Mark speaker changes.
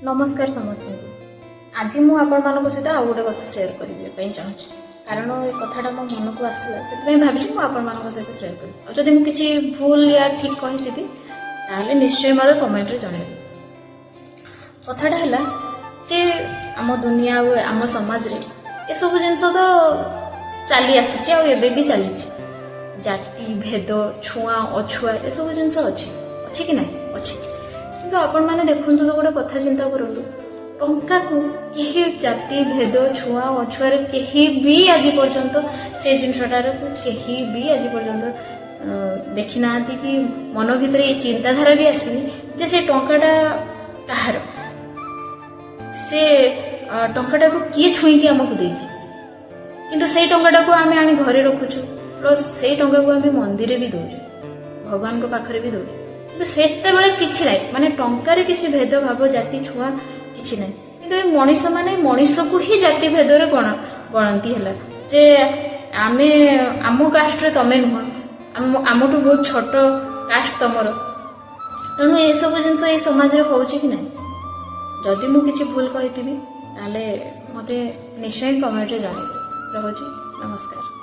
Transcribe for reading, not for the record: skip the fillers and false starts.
Speaker 1: नमस्कार समस्त आज मु आपण सहित आउ गोटे कथा सेयार करने चाहूँगी कारण ये कथाटा मो मन को आसला से भाविली मुझे सहित सेयार करी जदि मुझे किसी भूल या ठीक कही ताहले निश्चय मत कमेंट जनइबी कथाटा है जे आम दुनिया आम समाज रे ये सब जिनस तो चली आसी भी चली जाति भेद छुआ अछुआ ये सब जिनस अच्छी कि नहीं अच्छी किंतु आपण मैंने देखु तो गोटे कथा चिंता करूँ टंका को कहीं जाति भेद छुआ अछुआ कहीं भी आज पर्यंत से जिनटार कहीं भी आज पर्यंत देखी ना कि मन भीतर ये चिंताधारा भी आसनी जे से टंकाटा कहार से टंकाटा को किए छुईकी आमको देछि किंतु से टंकाटा को आम आनी घरे रखुचु प्लस से टंका को आम मंदिर भी दौचु भगवान को पाखरे भी दौचु किंतु सेते बेले किछि नै माने टंकार किछि भेद भाव जाति छुआ किछि नै किंतु ए मनीष माने मनीष को ही जाति भेद रे गणती हला जे आमे आमो कास्ट रे तमे नुह आमटू बहुत छोट कास्ट तमर तेणु ये सब जिनस ये समाज रे होउछि कि नै जदि मु किछि भूल कहिथिबि ताले मते निश्चय कमेंट रे जणाइबे। रहुछि नमस्कार।